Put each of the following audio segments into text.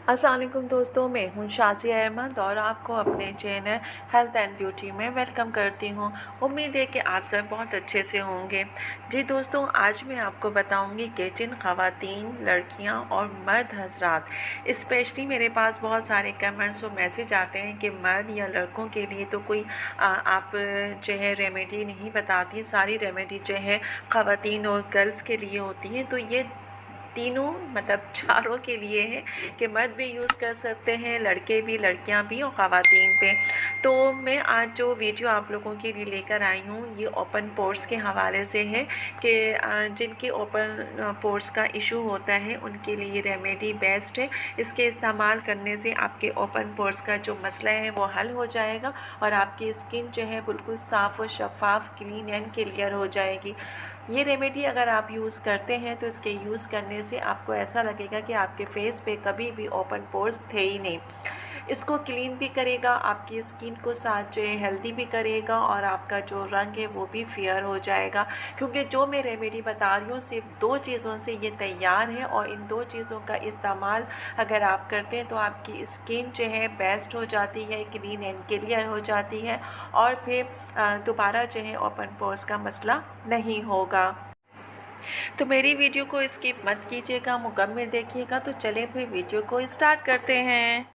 अस्सलाम वालेकुम दोस्तों, मैं हूं शाज़िया अहमद और आपको अपने चैनल हेल्थ एंड ब्यूटी में वेलकम करती हूं। उम्मीद है कि आप सब बहुत अच्छे से होंगे। जी दोस्तों, आज मैं आपको बताऊंगी कि जिन ख़वातीन, लड़कियां और मर्द हज़रात, स्पेशली मेरे पास बहुत सारे कमेंट्स और मैसेज आते हैं कि मर्द या लड़कों के लिए तो कोई आप जो है रेमेडी नहीं बताती, सारी रेमेडी जो है ख़वातीन और गर्ल्स के लिए होती हैं। तो ये तीनों मतलब चारों के लिए है कि मर्द भी यूज़ कर सकते हैं, लड़के भी, लड़कियां भी और ख़वातीन पे। तो मैं आज जो वीडियो आप लोगों के लिए लेकर आई हूँ ये ओपन पोर्स के हवाले से है कि जिनके ओपन पोर्स का इशू होता है उनके लिए रेमेडी बेस्ट है। इसके इस्तेमाल करने से आपके ओपन पोर्स का जो मसला है वो हल हो जाएगा और आपकी स्किन जो है बिल्कुल साफ़ और शफाफ, क्लीन एंड क्लियर हो जाएगी। ये रेमेडी अगर आप यूज़ करते हैं तो इसके यूज़ करने से आपको ऐसा लगेगा कि आपके फेस पे कभी भी ओपन पोर्स थे ही नहीं। इसको क्लीन भी करेगा, आपकी स्किन को साथ जो है हेल्दी भी करेगा और आपका जो रंग है वो भी फेयर हो जाएगा। क्योंकि जो मैं रेमेडी बता रही हूँ सिर्फ 2 चीज़ों से ये तैयार है और इन 2 चीज़ों का इस्तेमाल अगर आप करते हैं तो आपकी स्किन जो है बेस्ट हो जाती है, क्लीन एंड क्लियर हो जाती है और फिर दोबारा जो है ओपन पोर्स का मसला नहीं होगा। तो मेरी वीडियो को स्किप मत कीजिएगा, मुकम्मल देखिएगा। तो चलिए फिर वीडियो को स्टार्ट करते हैं।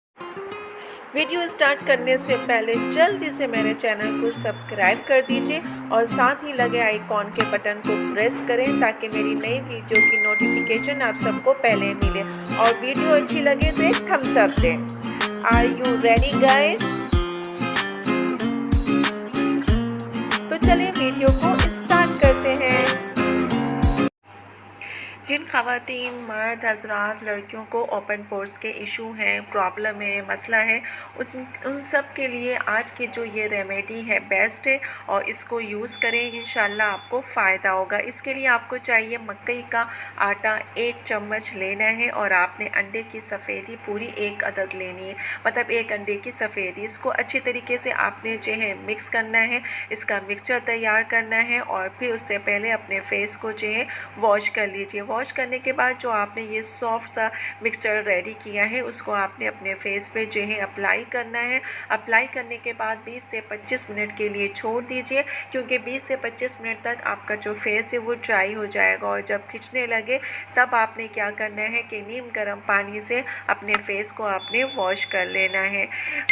वीडियो स्टार्ट करने से पहले जल्दी से मेरे चैनल को सब्सक्राइब कर दीजिए और साथ ही लगे आइकॉन के बटन को प्रेस करें ताकि मेरी नई वीडियो की नोटिफिकेशन आप सबको पहले मिले और वीडियो अच्छी लगे तो एक थम्स अप दें। Are you ready guys? तो चलिए वीडियो को स्टार्ट करते हैं। जिन ख़वातीन, मर्द हज़रात, लड़कियों को ओपन पोर्स के इशू हैं, प्रॉब्लम है, मसला है, उन सब के लिए आज की जो ये रेमेडी है बेस्ट है और इसको यूज़ करें, इंशाल्लाह आपको फ़ायदा होगा। इसके लिए आपको चाहिए मकई का आटा 1 चम्मच लेना है और आपने अंडे की सफ़ेदी पूरी 1 अदद लेनी है, मतलब 1 अंडे की सफ़ेदी। इसको अच्छी तरीके से आपने जो है मिक्स करना है, इसका मिक्सचर तैयार करना है और फिर उससे पहले अपने फेस को जो है वॉश कर लीजिए। वॉश करने के बाद जो आपने ये सॉफ्ट सा मिक्सचर रेडी किया है उसको आपने अपने फेस पे जो है अप्लाई करना है। अप्लाई करने के बाद 20 से 25 मिनट के लिए छोड़ दीजिए, क्योंकि 20 से 25 मिनट तक आपका जो फेस है वो ड्राई हो जाएगा और जब खिंचने लगे तब आपने क्या करना है कि नीम गर्म पानी से अपने फेस को आपने वॉश कर लेना है।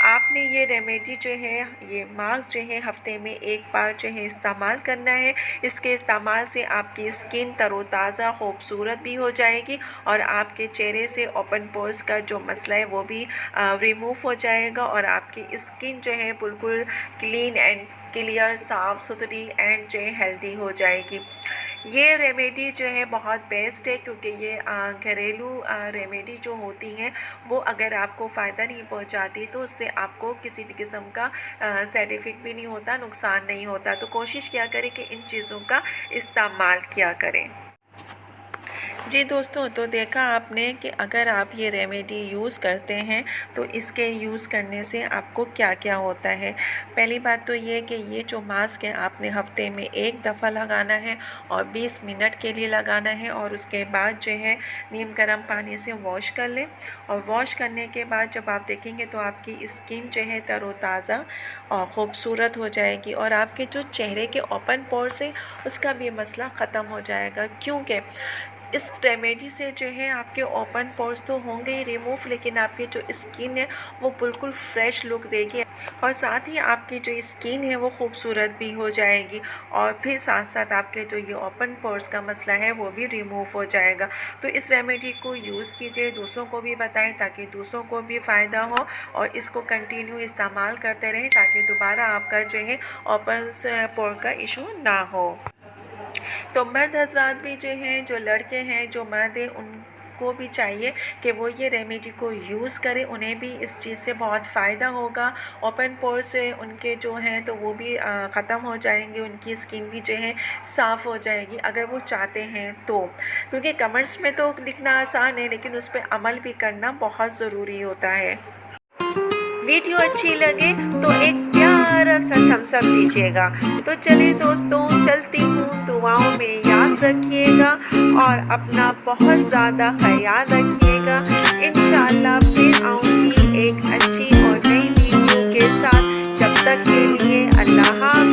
आपने ये रेमेडी जो है, ये मास्क जो है हफ्ते में 1 बार जो है इस्तेमाल करना है। इसके इस्तेमाल से आपकी स्किन तरोताज़ा, खूबसूरत भी हो जाएगी और आपके चेहरे से ओपन पोर्स का जो मसला है वो भी रिमूव हो जाएगा और आपकी स्किन जो है बिल्कुल क्लीन एंड क्लियर, साफ़ सुथरी एंड जो है हेल्दी हो जाएगी। ये रेमेडी जो है बहुत बेस्ट है, क्योंकि ये घरेलू रेमेडी जो होती हैं वो अगर आपको फ़ायदा नहीं पहुंचाती तो उससे आपको किसी भी किस्म का साइड इफ़ेक्ट भी नहीं होता, नुकसान नहीं होता। तो कोशिश किया करें कि इन चीज़ों का इस्तेमाल किया करें। जी दोस्तों, तो देखा आपने कि अगर आप ये रेमेडी यूज़ करते हैं तो इसके यूज़ करने से आपको क्या क्या होता है। पहली बात तो ये कि ये जो मास्क है आपने हफ्ते में 1 दफ़ा लगाना है और 20 मिनट के लिए लगाना है और उसके बाद जो है नीम गर्म पानी से वॉश कर लें और वॉश करने के बाद जब आप देखेंगे तो आपकी स्किन जो है तरोताज़ा और ख़ूबसूरत हो जाएगी और आपके जो चेहरे के ओपन पोर्स हैं उसका भी मसला ख़त्म हो जाएगा। क्योंकि इस रेमेडी से जो है आपके ओपन पोर्स तो होंगे ही रिमूव, लेकिन आपकी जो स्किन है वो बिल्कुल फ्रेश लुक देगी और साथ ही आपकी जो स्किन है वो खूबसूरत भी हो जाएगी और फिर साथ साथ आपके जो ये ओपन पोर्स का मसला है वो भी रिमूव हो जाएगा। तो इस रेमेडी को यूज़ कीजिए, दूसरों को भी बताएं ताकि दूसरों को भी फ़ायदा हो और इसको कंटिन्यू इस्तेमाल करते रहें ताकि दोबारा आपका जो है ओपन पोर का इशू ना हो। तो मर्द हज़रात भी जो हैं, जो लड़के हैं, जो मर्द हैं, उनको भी चाहिए कि वो ये रेमेडी को यूज़ करें, उन्हें भी इस चीज़ से बहुत फ़ायदा होगा। ओपन पोर्स से उनके जो हैं तो वो भी ख़त्म हो जाएंगे, उनकी स्किन भी जो है साफ़ हो जाएगी अगर वो चाहते हैं तो। क्योंकि कमेंट्स में तो लिखना आसान है लेकिन उस पर अमल भी करना बहुत ज़रूरी होता है। वीडियो अच्छी लगे तो एक प्यारा सा थम्स अप दीजिएगा। तो चलिए दोस्तों, चलती हूँ, दुआओं में याद रखिएगा और अपना बहुत ज़्यादा ख्याल रखिएगा। इंशाअल्लाह फिर अल्लाह हाफ़िज़।